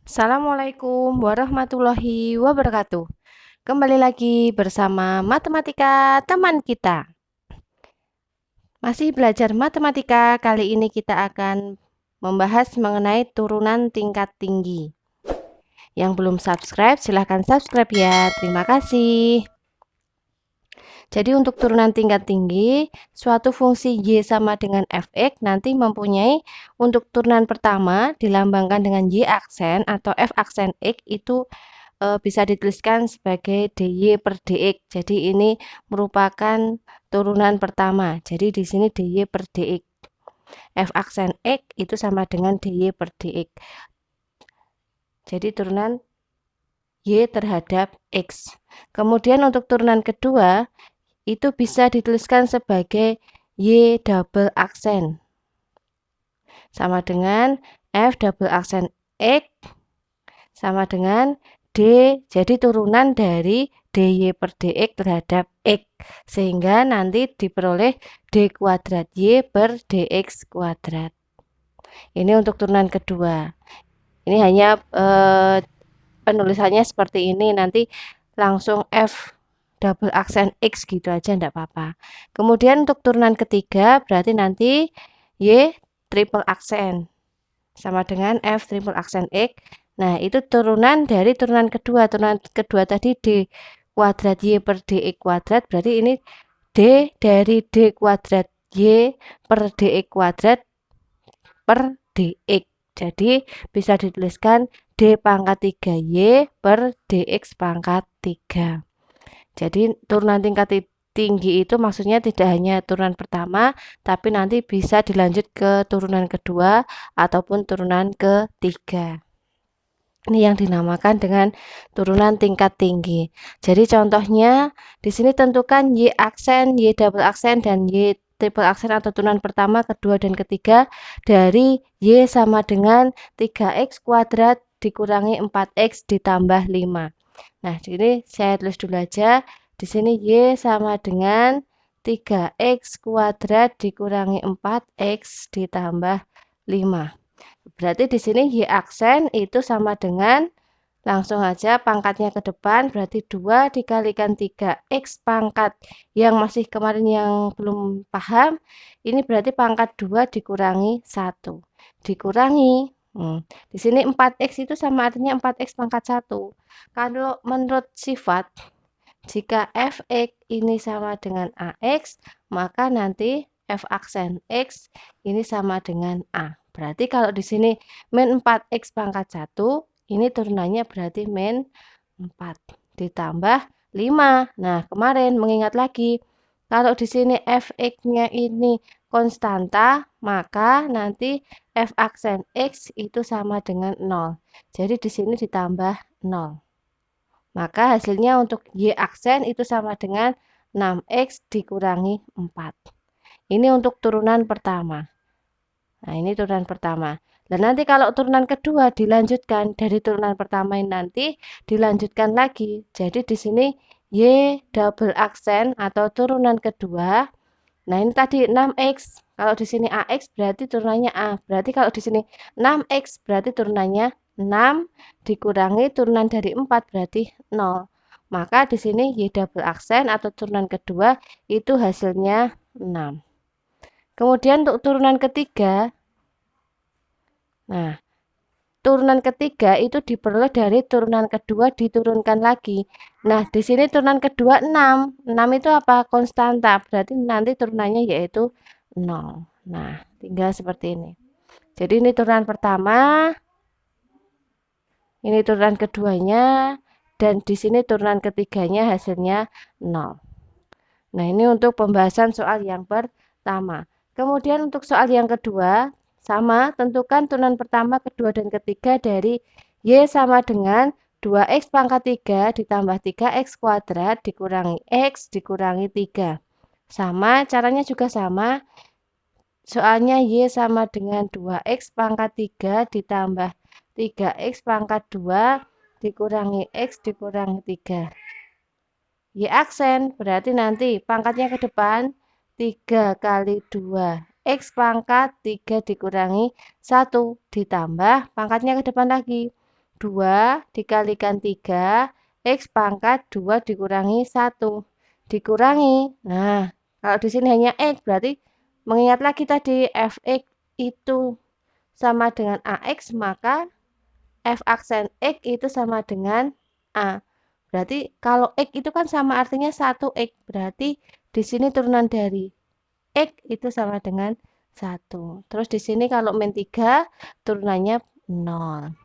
Assalamualaikum warahmatullahi wabarakatuh. Kembali lagi bersama Matematika Teman Kita. Masih belajar matematika, kali ini kita akan membahas mengenai turunan tingkat tinggi. Yang belum subscribe, silahkan subscribe ya. Terima kasih. Jadi untuk turunan tingkat tinggi, suatu fungsi y sama dengan fx nanti mempunyai untuk turunan pertama dilambangkan dengan y aksen atau f aksen x itu bisa dituliskan sebagai dy per dx. Jadi ini merupakan turunan pertama. Jadi di sini dy per dx. F aksen x itu sama dengan dy per dx. Jadi turunan y terhadap x. Kemudian untuk turunan kedua itu bisa dituliskan sebagai y double aksen. Sama dengan f double aksen x sama dengan D, jadi turunan dari dy per dx terhadap x. Sehingga nanti diperoleh d kuadrat y per dx kuadrat. Ini untuk turunan kedua. Ini hanya penulisannya seperti ini. Nanti langsung f double aksen x gitu aja enggak apa-apa. Kemudian untuk turunan ketiga berarti nanti y triple aksen. Sama dengan f triple aksen x. Nah, itu turunan dari turunan kedua. Turunan kedua tadi d kuadrat y per dx kuadrat. Berarti ini d dari d kuadrat y per dx kuadrat per dx. Jadi, bisa dituliskan d pangkat 3y per dx pangkat 3. Jadi, turunan tingkat tinggi itu maksudnya tidak hanya turunan pertama, tapi nanti bisa dilanjut ke turunan kedua ataupun turunan ketiga. Ini yang dinamakan dengan turunan tingkat tinggi. Jadi contohnya di sini tentukan y aksen, y double aksen, dan y triple aksen atau turunan pertama, kedua, dan ketiga dari y sama dengan 3x kuadrat dikurangi 4x ditambah 5. Nah, jadi saya tulis dulu aja. Di sini y sama dengan 3x kuadrat dikurangi 4x ditambah 5. Berarti di sini y aksen itu sama dengan, langsung aja pangkatnya ke depan, berarti 2 dikalikan 3x pangkat. Yang masih kemarin yang belum paham, ini berarti pangkat 2 dikurangi 1. Dikurangi, di sini 4x itu sama artinya 4x pangkat 1. Kalau menurut sifat, jika fx ini sama dengan ax, maka nanti f aksen x ini sama dengan a. Berarti kalau di sini min 4x pangkat 1, ini turunannya berarti min 4 ditambah 5. Nah, kemarin mengingat lagi, kalau di sini fx-nya ini konstanta, maka nanti f aksen x itu sama dengan 0. Jadi di sini ditambah 0. Maka hasilnya untuk y aksen itu sama dengan 6x dikurangi 4. Ini untuk turunan pertama. Nah, ini turunan pertama. Dan nanti kalau turunan kedua dilanjutkan dari turunan pertama ini nanti dilanjutkan lagi. Jadi di sini y double aksen atau turunan kedua. Nah, ini tadi 6x. Kalau di sini ax berarti turunannya a. Berarti kalau di sini 6x berarti turunannya 6 dikurangi turunan dari 4 berarti 0. Maka di sini y double aksen atau turunan kedua itu hasilnya 6. Kemudian untuk turunan ketiga, nah, turunan ketiga itu diperoleh dari turunan kedua diturunkan lagi. Nah, di sini turunan kedua 6. 6 itu apa? Konstanta. Berarti nanti turunannya yaitu 0. Nah, tinggal seperti ini. Jadi ini turunan pertama, ini turunan keduanya, dan di sini turunan ketiganya hasilnya 0. Nah, ini untuk pembahasan soal yang pertama. Kemudian untuk soal yang kedua, sama, tentukan turunan pertama, kedua, dan ketiga dari y sama dengan 2x pangkat 3 ditambah 3x kuadrat dikurangi x dikurangi 3. Sama, caranya juga sama. Soalnya y sama dengan 2x pangkat 3 ditambah 3x pangkat 2 dikurangi x dikurangi 3. Y aksen berarti nanti pangkatnya ke depan 3 kali 2 x pangkat 3 dikurangi 1 ditambah pangkatnya ke depan lagi 2 dikalikan 3, X pangkat 2 dikurangi 1. Dikurangi. Nah, kalau di sini hanya X, berarti mengingat lagi tadi Fx itu sama dengan AX, maka F aksen X itu sama dengan A. Berarti kalau X itu kan sama artinya 1X. Berarti di sini turunan dari X itu sama dengan 1. Terus di sini kalau min 3 turunannya 0.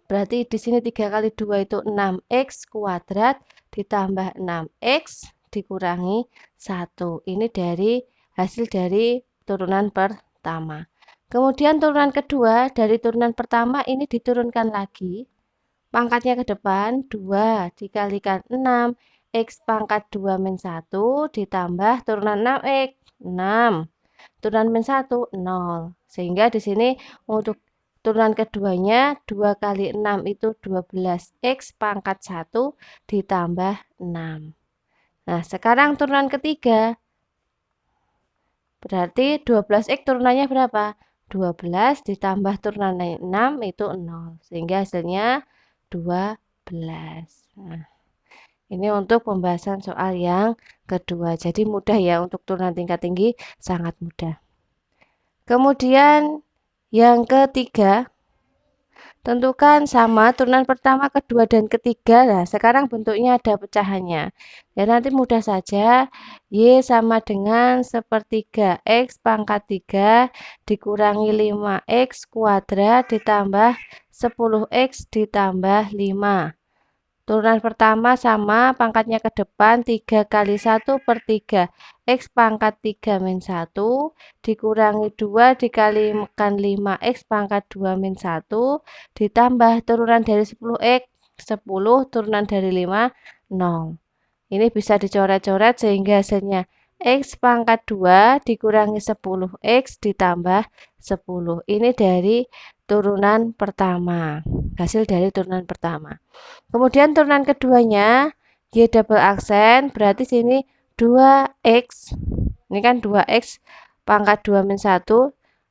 Berarti di sini 3 kali 2 itu 6x kuadrat ditambah 6x dikurangi 1. Ini dari hasil dari turunan pertama. Kemudian turunan kedua, dari turunan pertama ini diturunkan lagi. Pangkatnya ke depan, 2 dikalikan 6, X pangkat 2 min 1 ditambah turunan 6X, 6. Turunan min 1, 0. Sehingga di sini untuk turunan keduanya 2 kali 6 itu 12. X pangkat 1 ditambah 6. Nah, sekarang turunan ketiga. Berarti 12X turunannya berapa? 12 ditambah turunan 6 itu 0. Sehingga hasilnya 12. Nah, ini untuk pembahasan soal yang kedua. Jadi mudah ya, untuk turunan tingkat tinggi sangat mudah. Kemudian yang ketiga, tentukan sama turunan pertama, kedua, dan ketiga. Nah, sekarang bentuknya ada pecahannya. Ya, nanti mudah saja. Y sama dengan sepertiga X pangkat 3 dikurangi 5X kuadrat ditambah 10X ditambah 5. Turunan pertama sama, pangkatnya ke depan 3 kali 1 per 3. X pangkat 3 min 1 dikurangi 2 dikalikan 5X pangkat 2 min 1 ditambah turunan dari 10X. 10 turunan dari 5, 0. Ini bisa dicoret-coret sehingga hasilnya X pangkat 2 dikurangi 10X ditambah 10. Ini dari turunan pertama. Hasil dari turunan pertama. Kemudian turunan keduanya, Y double aksen, berarti sini 2X. Ini kan 2X pangkat 2 min 1.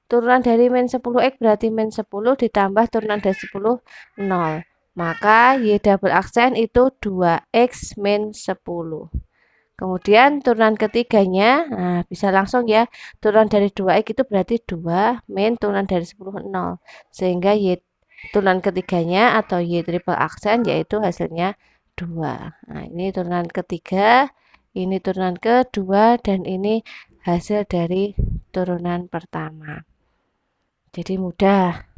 Turunan dari min 10X berarti min 10 ditambah turunan dari 10, 0. Maka Y double aksen itu 2X min 10. Kemudian turunan ketiganya, nah bisa langsung ya, turunan dari 2X itu berarti 2 min turunan dari 10, 0. Sehingga Y turunan ketiganya atau Y triple aksen yaitu hasilnya 2. Nah, ini turunan ketiga, ini turunan kedua, dan ini hasil dari turunan pertama. Jadi mudah.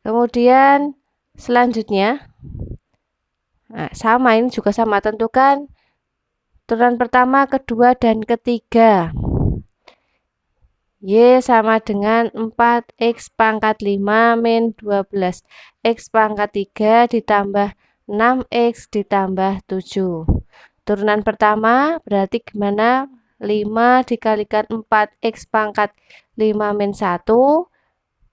Kemudian selanjutnya, nah, sama, ini juga sama, tentukan turunan pertama, kedua, dan ketiga. Y sama dengan 4X pangkat 5 min 12. X pangkat 3 ditambah 6X ditambah 7. Turunan pertama berarti gimana? 5 dikalikan 4X pangkat 5 min 1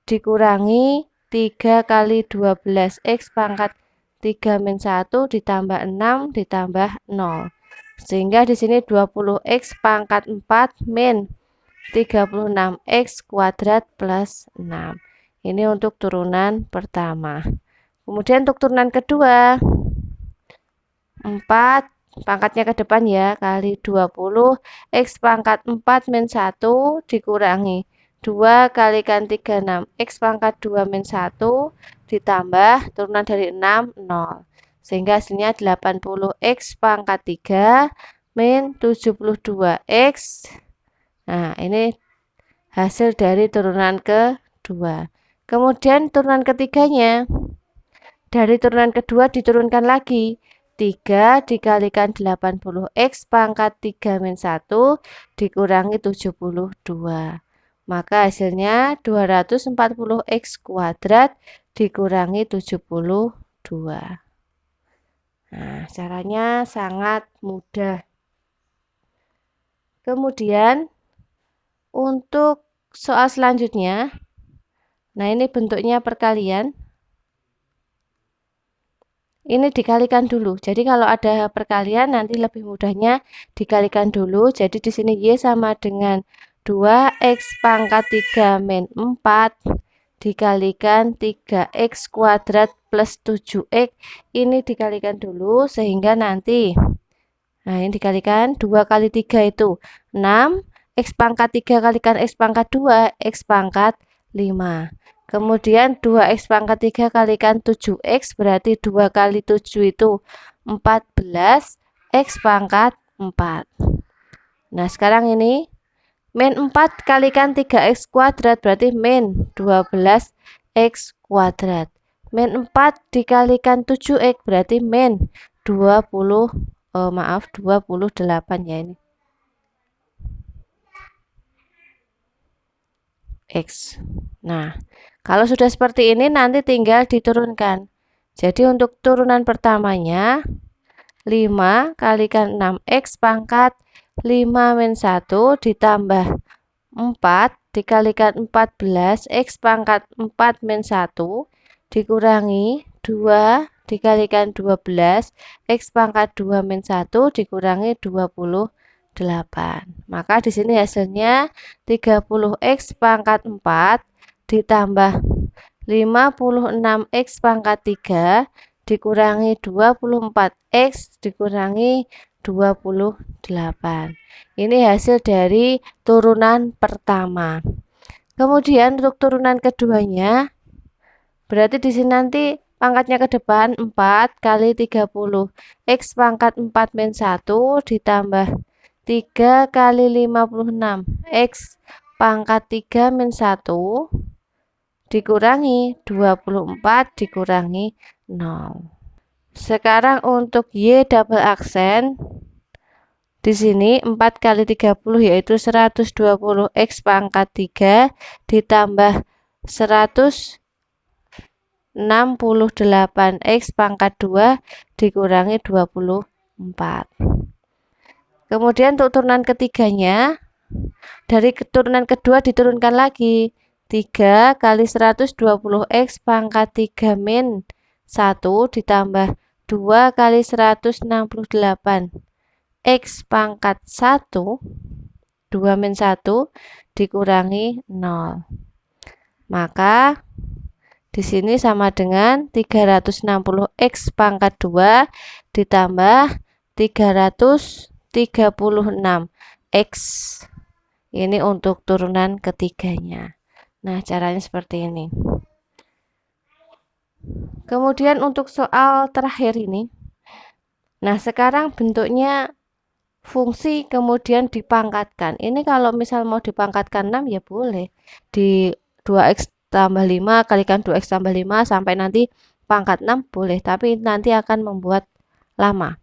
dikurangi 3 kali 12. X pangkat 3 min 1 ditambah 6 ditambah 0. Sehingga di sini 20X pangkat 4 min 36X kuadrat plus 6. Ini untuk turunan pertama. Kemudian untuk turunan kedua, 4 pangkatnya ke depan ya, kali 20 X pangkat 4 min 1 dikurangi 2 kalikan 36 X pangkat 2 min 1 ditambah turunan dari 6, 0. Sehingga hasilnya 80X pangkat 3 min 72X. Nah, ini hasil dari turunan kedua. Kemudian turunan ketiganya, dari turunan kedua diturunkan lagi. 3 dikalikan 80X pangkat 3 min 1 dikurangi 72. Maka hasilnya 240X kuadrat dikurangi 72. Nah, caranya sangat mudah. Kemudian untuk soal selanjutnya, nah ini bentuknya perkalian. Ini dikalikan dulu. Jadi kalau ada perkalian nanti lebih mudahnya dikalikan dulu. Jadi di sini Y sama dengan 2X pangkat 3 min 4 dikalikan 3x kuadrat plus 7x. Ini dikalikan dulu sehingga nanti, nah ini dikalikan 2 kali 3 itu 6, x pangkat 3 kalikan x pangkat 2, x pangkat 5. Kemudian 2x pangkat 3 kalikan 7x, berarti 2 kali 7 itu 14, x pangkat 4. Nah sekarang ini min 4 kalikan 3x kuadrat, berarti min 12x kuadrat. Min 4 dikalikan 7x, berarti min 28 ya ini. X. Nah, kalau sudah seperti ini nanti tinggal diturunkan. Jadi untuk turunan pertamanya 5 kalikan 6x pangkat 5 min 1 ditambah 4 dikalikan 14 x pangkat 4 min 1 dikurangi 2 dikalikan 12 x pangkat 2 min 1 dikurangi 28. Maka di sini hasilnya 30x pangkat 4 ditambah 56x pangkat 3 dikurangi 24x dikurangi 28. Ini hasil dari turunan pertama. Kemudian untuk turunan keduanya, berarti di sini nanti pangkatnya ke depan 4 kali 30. X pangkat 4 min 1 ditambah 3 kali 56. X pangkat 3 min 1 dikurangi 24 dikurangi 0. Sekarang untuk Y double aksen, di sini 4 kali 30 yaitu 120 X pangkat 3 ditambah 168 X pangkat 2 dikurangi 24. Kemudian untuk turunan ketiganya, dari turunan kedua diturunkan lagi 3 kali 120 X pangkat 3 min 1 ditambah 2 kali 168 X pangkat 1 2 min 1 dikurangi 0. Maka di sini sama dengan 360 X pangkat 2 ditambah 336 X. Ini untuk turunan ketiganya. Nah, caranya seperti ini. Kemudian untuk soal terakhir ini. Nah, sekarang bentuknya fungsi kemudian dipangkatkan. Ini kalau misal mau dipangkatkan 6 ya boleh. Di 2x tambah 5 kalikan 2x tambah 5 sampai nanti pangkat 6 boleh. Tapi nanti akan membuat lama.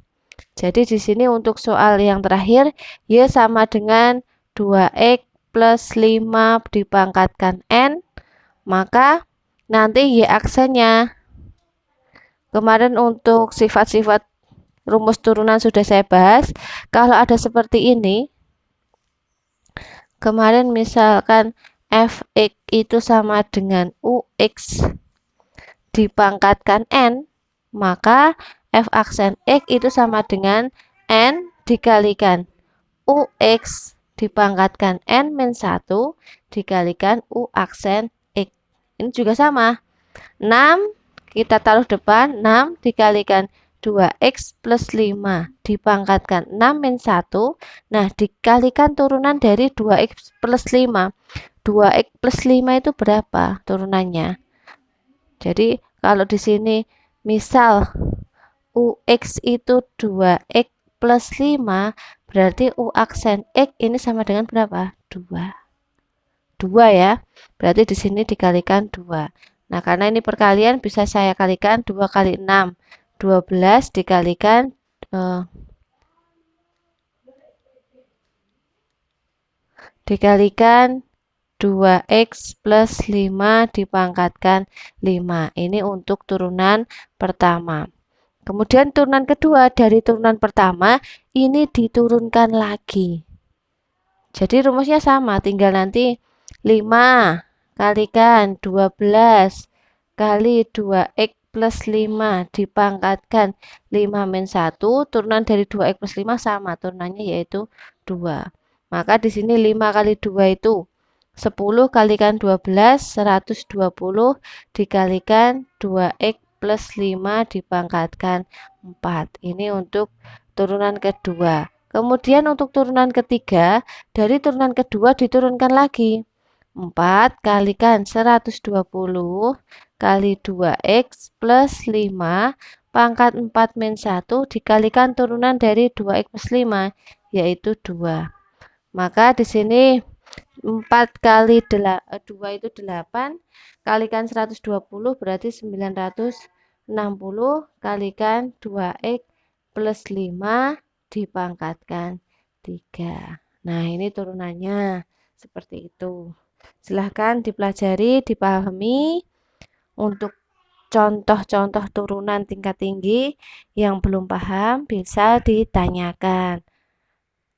Jadi di sini untuk soal yang terakhir, Y sama dengan 2x plus 5 dipangkatkan N. Maka nanti Y aksennya. Kemarin untuk sifat-sifat rumus turunan sudah saya bahas. Kalau ada seperti ini, kemarin misalkan fx itu sama dengan ux dipangkatkan n, maka f aksen x itu sama dengan n dikalikan ux dipangkatkan n min 1 dikalikan u aksen x. Ini juga sama. 6 kita taruh depan, 6 dikalikan 2x plus 5 dipangkatkan 6 min 1. Nah, dikalikan turunan dari 2x plus 5. 2x plus 5 itu berapa turunannya? Jadi, kalau di sini misal ux itu 2x plus 5, berarti u aksen x ini sama dengan berapa? 2. 2 ya. Berarti di sini dikalikan 2. Nah, karena ini perkalian bisa saya kalikan 2 kali 6. 12 dikalikan dikalikan 2x plus 5 dipangkatkan 5. Ini untuk turunan pertama. Kemudian turunan kedua, dari turunan pertama ini diturunkan lagi. Jadi rumusnya sama, tinggal nanti 5 kalikan 12 kali 2x plus 5 dipangkatkan 5 min 1, turunan dari 2x plus 5 sama, turunannya yaitu 2. Maka di sini 5 kali 2 itu 10 kalikan 12, 120 dikalikan 2x plus 5 dipangkatkan 4. Ini untuk turunan kedua. Kemudian untuk turunan ketiga, dari turunan kedua diturunkan lagi. 4 kalikan 120 kali 2x plus 5 pangkat 4 min 1 dikalikan turunan dari 2x plus 5, yaitu 2. Maka di sini 4 kali 2 itu 8, kalikan 120 berarti 960, kalikan 2x plus 5 dipangkatkan 3. Nah, ini turunannya seperti itu. Silahkan dipelajari, dipahami. Untuk contoh-contoh turunan tingkat tinggi yang belum paham bisa ditanyakan.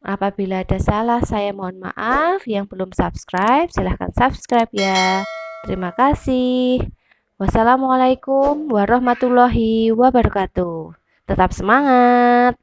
Apabila ada salah, saya mohon maaf. Yang belum subscribe, silahkan subscribe ya. Terima kasih. Wassalamualaikum warahmatullahi wabarakatuh. Tetap semangat.